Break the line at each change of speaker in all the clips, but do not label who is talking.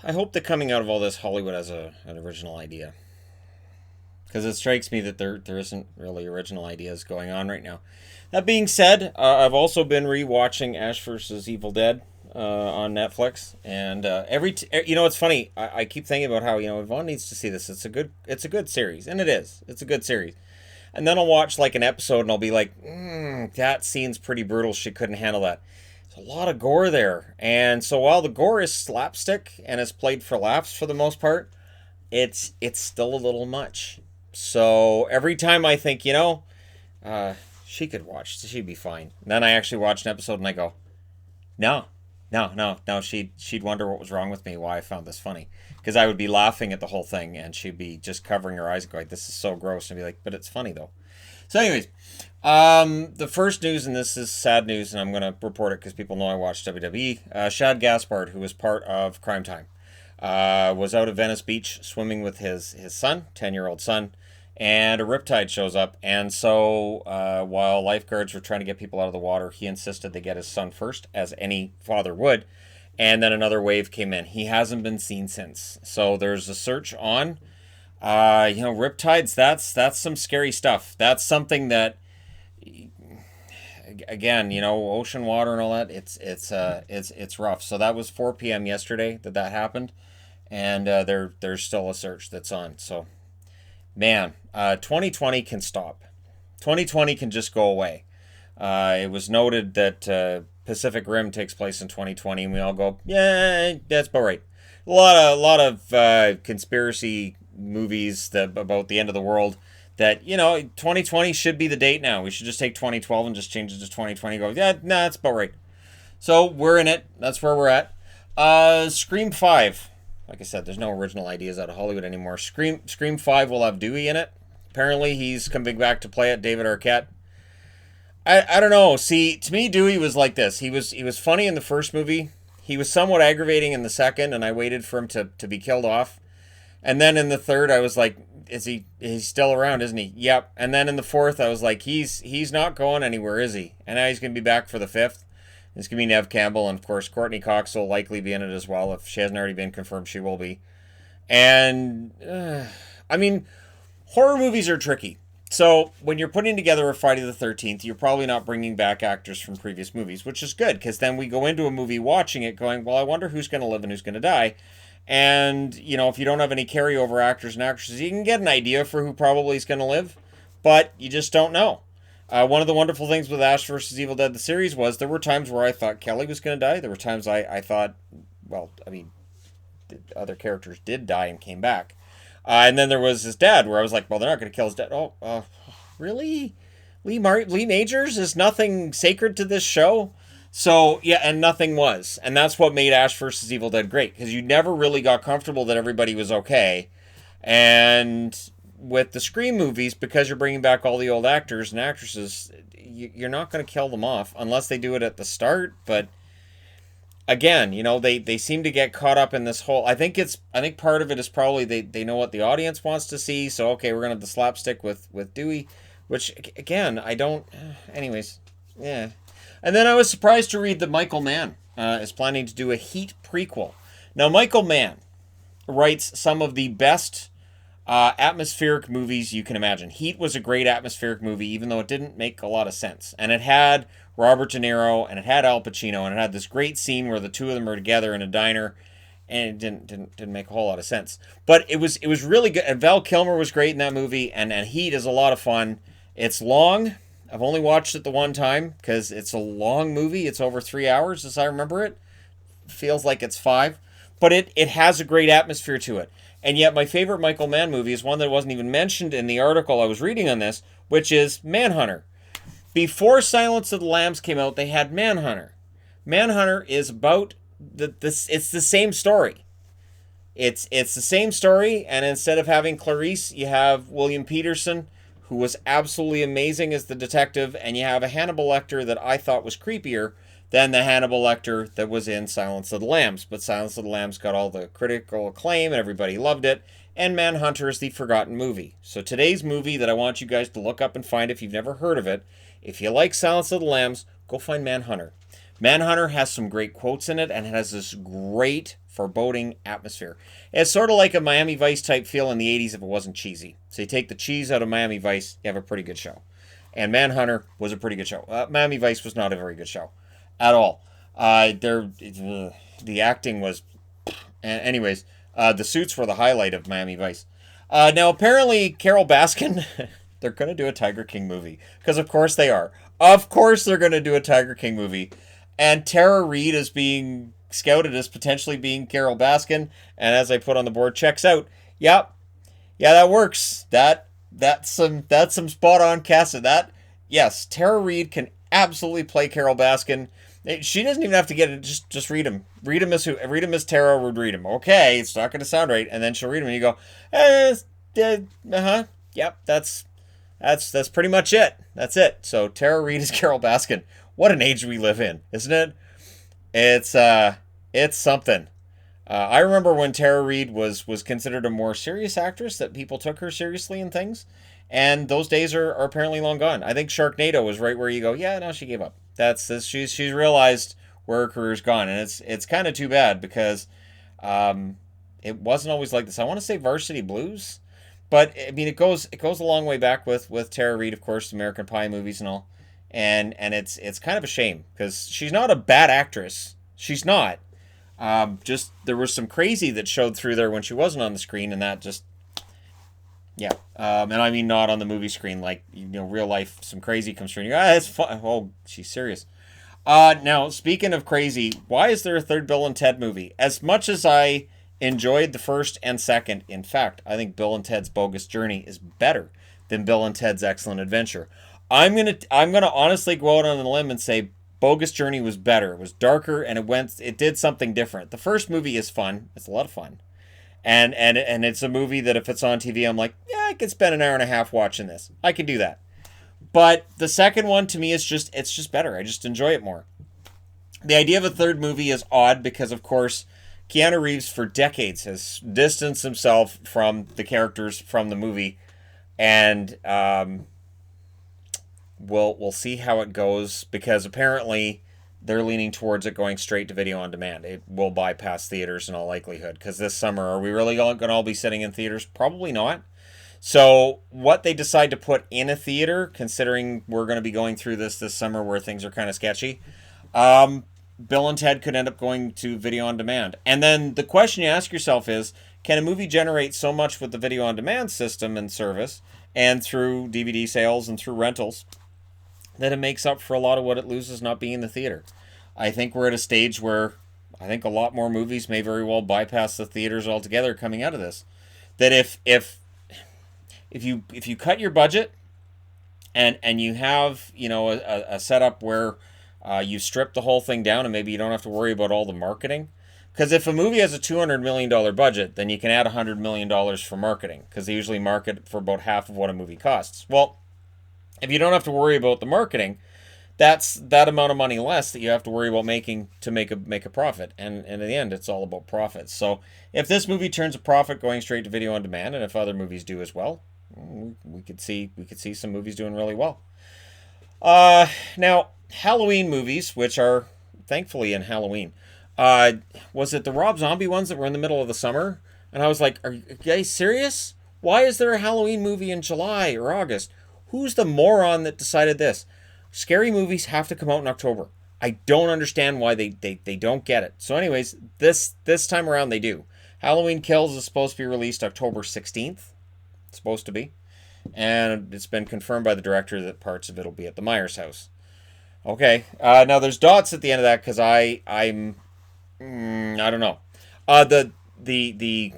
I hope that coming out of all this, Hollywood has an original idea. Because it strikes me that there isn't really original ideas going on right now. That being said, I've also been rewatching Ash vs. Evil Dead on Netflix, and it's funny. I keep thinking about how Yvonne needs to see this. It's a good series, and it is. It's a good series. And then I'll watch like an episode, and I'll be like, that scene's pretty brutal. She couldn't handle that. There's a lot of gore there, and so while the gore is slapstick and is played for laughs for the most part, it's still a little much. So every time I think, uh, she could watch, she'd be fine. And then I actually watch an episode and I go, no, no, no, no. She'd wonder what was wrong with me, why I found this funny, because I would be laughing at the whole thing, and she'd be just covering her eyes, going, "This is so gross," and be like, "But it's funny though." So, anyways, the first news, and this is sad news, and I'm gonna report it because people know I watch WWE. Shad Gaspard, who was part of Crime Time, was out at Venice Beach swimming with his son, 10-year-old son, and a riptide shows up. And so while lifeguards were trying to get people out of the water, he insisted they get his son first, as any father would. And then another wave came in. He hasn't been seen since. So there's a search on. Riptides. That's some scary stuff. That's something that, again, ocean water and all that. It's rough. So that was 4 p.m. yesterday that happened, and there's still a search that's on. So, man, 2020 can stop. 2020 can just go away. It was noted that Pacific Rim takes place in 2020, and we all go, yeah, that's about right. A lot of conspiracy movies about the end of the world. That 2020 should be the date now. We should just take 2012 and just change it to 2020. Go, yeah, nah, that's about right. So we're in it. That's where we're at. Scream 5. Like I said, there's no original ideas out of Hollywood anymore. Scream 5 will have Dewey in it. Apparently, he's coming back to play it. David Arquette. I don't know. See, to me, Dewey was like this. He was funny in the first movie. He was somewhat aggravating in the second, and I waited for him to be killed off. And then in the third, I was like, he's still around, isn't he? Yep. And then in the fourth, I was like, he's not going anywhere, is he? And now he's going to be back for the fifth. It's going to be Nev Campbell, and of course, Courtney Cox will likely be in it as well. If she hasn't already been confirmed, she will be. And, I mean, horror movies are tricky. So when you're putting together a Friday the 13th, you're probably not bringing back actors from previous movies, which is good, because then we go into a movie watching it going, well, I wonder who's going to live and who's going to die. And, if you don't have any carryover actors and actresses, you can get an idea for who probably is going to live, but you just don't know. One of the wonderful things with Ash vs. Evil Dead, the series, was there were times where I thought Kelly was going to die. There were times I thought, well, I mean, the other characters did die and came back. And then there was his dad, where I was like, well, they're not going to kill his dad. Oh, really? Lee Majors is nothing sacred to this show? So, yeah, and nothing was. And that's what made Ash vs. Evil Dead great, because you never really got comfortable that everybody was okay. And with the Scream movies, because you're bringing back all the old actors and actresses, you're not going to kill them off, unless they do it at the start. But again, they seem to get caught up in this whole. I think part of it is probably they know what the audience wants to see. So okay, we're gonna have the slapstick with Dewey, which again I don't. Anyways, yeah. And then I was surprised to read that Michael Mann is planning to do a Heat prequel. Now Michael Mann writes some of the best atmospheric movies you can imagine. Heat was a great atmospheric movie, even though it didn't make a lot of sense, and it had Robert De Niro, and it had Al Pacino, and it had this great scene where the two of them are together in a diner, and it didn't make a whole lot of sense. But it was really good, and Val Kilmer was great in that movie, and Heat is a lot of fun. It's long. I've only watched it the one time, because it's a long movie. It's over 3 hours, as I remember it. Feels like it's 5. But it has a great atmosphere to it. And yet my favorite Michael Mann movie is one that wasn't even mentioned in the article I was reading on this, which is Manhunter. Before Silence of the Lambs came out, they had Manhunter. Manhunter is about it's the same story. It's the same story, and instead of having Clarice, you have William Peterson, who was absolutely amazing as the detective, and you have a Hannibal Lecter that I thought was creepier than the Hannibal Lecter that was in Silence of the Lambs. But Silence of the Lambs got all the critical acclaim, and everybody loved it, and Manhunter is the forgotten movie. So today's movie that I want you guys to look up and find if you've never heard of it, if you like Silence of the Lambs, go find Manhunter. Manhunter has some great quotes in it, and it has this great foreboding atmosphere. It's sort of like a Miami Vice type feel in the 80s if it wasn't cheesy. So you take the cheese out of Miami Vice, you have a pretty good show. And Manhunter was a pretty good show. Miami Vice was not a very good show at all. The acting was. Anyways, the suits were the highlight of Miami Vice. Now, apparently, Carol Baskin, they're going to do a Tiger King movie. Because, of course, they are. Of course, they're going to do a Tiger King movie. And Tara Reid is being scouted as potentially being Carol Baskin. And as I put on the board, checks out. Yep. Yeah, that works. That's some spot on casting. That, yes, Tara Reid can absolutely play Carol Baskin. She doesn't even have to get it. Just read him. Read him as Tara would read him. Okay, it's not going to sound right, and then she'll read him, and you go, yep, that's pretty much it. That's it. So Tara Reid is Carol Baskin. What an age we live in, isn't it? It's something. I remember when Tara Reid was considered a more serious actress, that people took her seriously in things, and those days are apparently long gone. I think Sharknado was right where you go, yeah, no, she gave up. That's this. She's realized where her career's gone, and it's kind of too bad because it wasn't always like this. I want to say Varsity Blues, but I mean it goes a long way back with Tara Reid, of course, the American Pie movies and all, and it's kind of a shame because she's not a bad actress. She's not. Just there was some crazy that showed through there when she wasn't on the screen, and that just yeah. And I mean not on the movie screen, like real life. Some crazy comes through. And it's fun. Oh, she's serious. Now speaking of crazy, why is there a third Bill and Ted movie? As much as I enjoyed the first and second, in fact, I think Bill and Ted's Bogus Journey is better than Bill and Ted's Excellent Adventure. I'm gonna honestly go out on a limb and say Bogus Journey was better. It was darker and it did something different. The first movie is fun. It's a lot of fun. And it's a movie that if it's on TV, I'm like, yeah, I could spend an hour and a half watching this. I can do that. But the second one to me is it's just better. I just enjoy it more. The idea of a third movie is odd because of course Keanu Reeves for decades has distanced himself from the characters from the movie, and we'll see how it goes because apparently they're leaning towards it going straight to video on demand. It will bypass theaters in all likelihood because this summer, are we really going to all be sitting in theaters? Probably not. So what they decide to put in a theater, considering we're going to be going through this summer where things are kind of sketchy, Bill and Ted could end up going to video on demand. And then the question you ask yourself is, can a movie generate so much with the video on demand system and service and through DVD sales and through rentals that it makes up for a lot of what it loses not being in the theater? I think we're at a stage where I think a lot more movies may very well bypass the theaters altogether coming out of this. That if you cut your budget and you have a setup where you strip the whole thing down and maybe you don't have to worry about all the marketing. Because if a movie has a $200 million budget, then you can add $100 million for marketing because they usually market for about half of what a movie costs. Well, if you don't have to worry about the marketing, that's that amount of money less that you have to worry about making to make a profit. And in the end, it's all about profits. So if this movie turns a profit going straight to video on demand, and if other movies do as well, we could see some movies doing really well. Now Halloween movies, which are thankfully in Halloween, was it the Rob Zombie ones that were in the middle of the summer? And I was like, are you guys serious? Why is there a Halloween movie in July or August? Who's the moron that decided this? Scary movies have to come out in October. I don't understand why they don't get it. So anyways, this time around they do. Halloween Kills is supposed to be released October 16th. It's supposed to be. And it's been confirmed by the director that parts of it will be at the Myers house. Okay. Now there's dots at the end of that because I don't know. The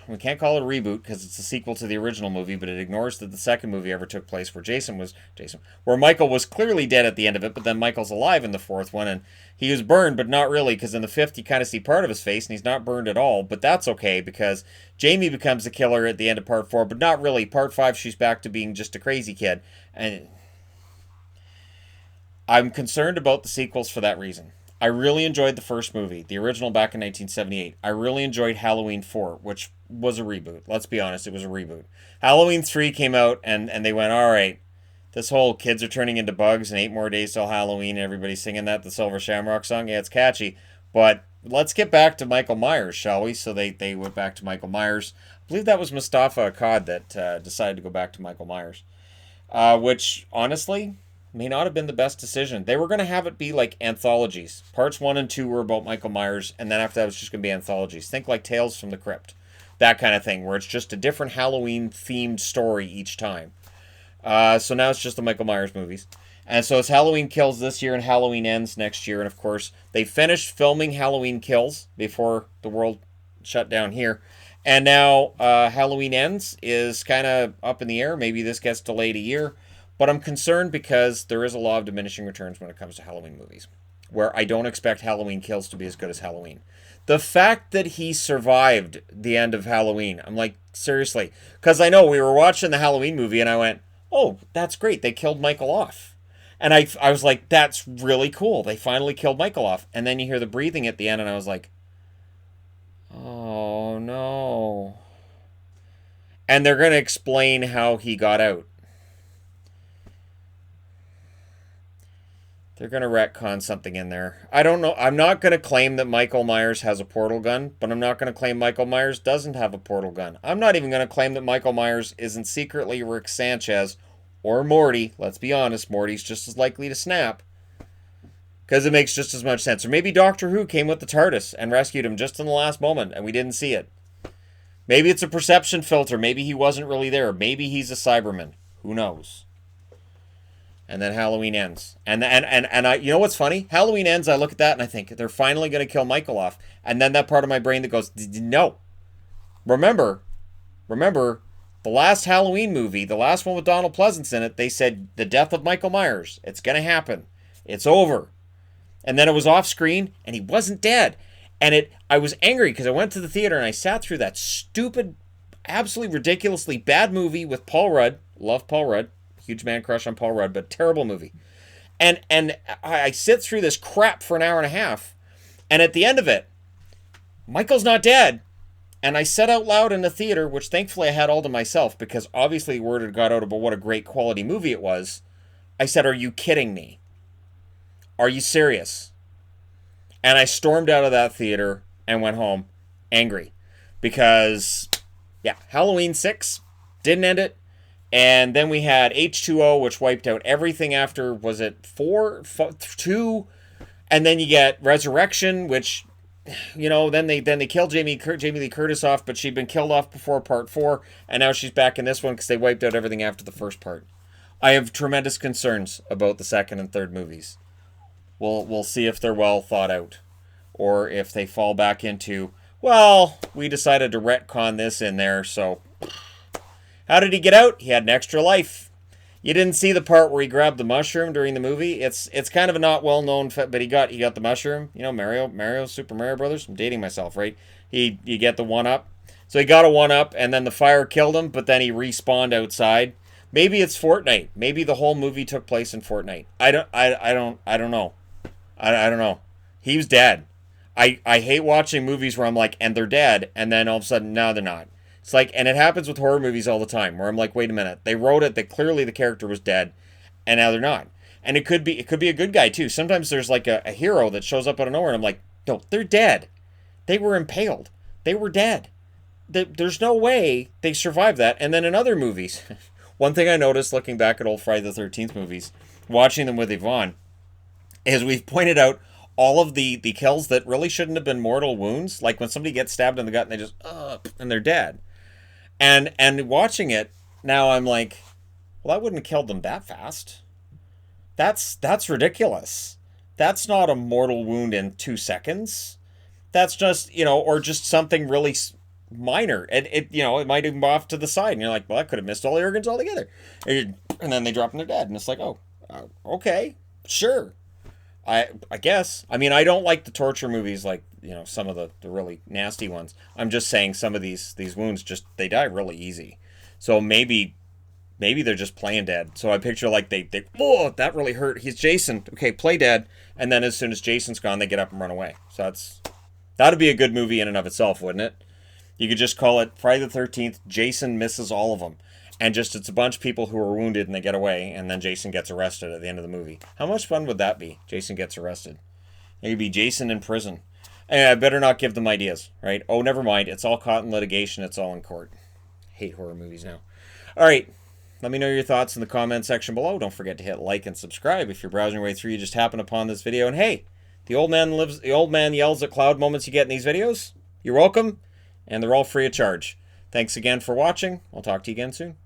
we can't call it a reboot because it's a sequel to the original movie, but it ignores that the second movie ever took place where Michael was clearly dead at the end of it, but then Michael's alive in the fourth one, and he was burned, but not really, because in the fifth you kind of see part of his face, and he's not burned at all, but that's okay, because Jamie becomes the killer at the end of part 4, but not really. Part 5, she's back to being just a crazy kid, and I'm concerned about the sequels for that reason. I really enjoyed the first movie, the original back in 1978. I really enjoyed Halloween 4, which was a reboot. Let's be honest, it was a reboot. Halloween 3 came out, and they went, all right, This whole kids are turning into bugs and 8 more days till Halloween and everybody's singing that, the Silver Shamrock song. Yeah, it's catchy. But let's get back to Michael Myers, shall we? So they went back to Michael Myers. I believe that was Mustafa Akkad that decided to go back to Michael Myers. Which, honestly, may not have been the best decision. They were going to have it be like anthologies. Parts 1 and 2 were about Michael Myers, and then after that it was just going to be anthologies. Think like Tales from the Crypt. That kind of thing, where it's just a different Halloween-themed story each time. So now it's just the Michael Myers movies. And so it's Halloween Kills this year and Halloween Ends next year. And of course, they finished filming Halloween Kills before the world shut down here. And now Halloween Ends is kind of up in the air. Maybe this gets delayed a year. But I'm concerned because there is a law of diminishing returns when it comes to Halloween movies, where I don't expect Halloween Kills to be as good as Halloween. The fact that he survived the end of Halloween, I'm like, seriously. Because I know we were watching the Halloween movie and I went, oh, that's great. They killed Michael off. And I was like, that's really cool. They finally killed Michael off. And then you hear the breathing at the end and I was like, oh no. And they're going to explain how he got out. They're going to retcon something in there. I don't know. I'm not going to claim that Michael Myers has a portal gun, but I'm not going to claim Michael Myers doesn't have a portal gun. I'm not even going to claim that Michael Myers isn't secretly Rick Sanchez or Morty. Let's be honest, Morty's just as likely to snap. Because it makes just as much sense. Or maybe Doctor Who came with the TARDIS and rescued him just in the last moment and we didn't see it. Maybe it's a perception filter. Maybe he wasn't really there. Maybe he's a Cyberman. Who knows? And then Halloween Ends. And I, you know what's funny? Halloween Ends, I look at that and I think, they're finally going to kill Michael off. And then that part of my brain that goes, no. Remember, the last Halloween movie, the last one with Donald Pleasance in it, they said, the death of Michael Myers. It's going to happen. It's over. And then it was off screen and he wasn't dead. And I was angry because I went to the theater and I sat through that stupid, absolutely ridiculously bad movie with Paul Rudd. Love Paul Rudd. Huge man crush on Paul Rudd, but terrible movie. And I sit through this crap for an hour and a half, and at the end of it, Michael's not dead. And I said out loud in the theater, which thankfully I had all to myself, because obviously word had got out about what a great quality movie it was. I said, are you kidding me? Are you serious? And I stormed out of that theater and went home angry. Because, yeah, Halloween 6 didn't end it. And then we had H2O, which wiped out everything after, was it 2? And then you get Resurrection, which, you know, then they killed Jamie Lee Curtis off, but she'd been killed off before part 4, and now she's back in this one because they wiped out everything after the first part. I have tremendous concerns about the second and third movies. We'll see if they're well thought out, or if they fall back into, well, we decided to retcon this in there, so... How did he get out? He had an extra life. You didn't see the part where he grabbed the mushroom during the movie. It's kind of a not well known, but he got the mushroom. You know, Mario, Super Mario Brothers. I'm dating myself, right? You get the 1-up. So he got a 1-up, and then the fire killed him, but then he respawned outside. Maybe it's Fortnite. Maybe the whole movie took place in Fortnite. I don't know. I don't know. He was dead. I hate watching movies where I'm like, and they're dead, and then all of a sudden, no, they're not. It's like, and it happens with horror movies all the time, where I'm like, wait a minute, they wrote it that clearly the character was dead, and now they're not. And it could be a good guy too. Sometimes there's like a hero that shows up out of nowhere, and I'm like, no, they're dead. They were impaled. They were dead. There's no way they survived that. And then in other movies, one thing I noticed looking back at old Friday the 13th movies, watching them with Yvonne, is we've pointed out all of the kills that really shouldn't have been mortal wounds, like when somebody gets stabbed in the gut and they just, and they're dead. And watching it, now I'm like, well, that wouldn't have killed them that fast. That's ridiculous. That's not a mortal wound in 2 seconds. That's just, or just something really minor. It might even go off to the side. And you're like, well, I could have missed all the organs altogether. And then they drop and they're dead. And it's like, oh, okay, sure. I guess. I mean, I don't like the torture movies like, some of the really nasty ones. I'm just saying some of these wounds they die really easy. So maybe they're just playing dead. So I picture like they oh, that really hurt. He's Jason. Okay, play dead. And then as soon as Jason's gone, they get up and run away. So that'd be a good movie in and of itself, wouldn't it? You could just call it Friday the 13th, Jason misses all of them. and just it's a bunch of people who are wounded and they get away, and then Jason gets arrested at the end of the movie. How much fun would that be? Jason gets arrested. It would be Jason in prison. And I better not give them ideas, right? Oh, never mind. It's all caught in litigation. It's all in court. Hate horror movies now. All right. Let me know your thoughts in the comment section below. Don't forget to hit like and subscribe if you're browsing your way through. You just happen upon this video. And hey, the old man yells at cloud moments you get in these videos. You're welcome. And they're all free of charge. Thanks again for watching. I'll talk to you again soon.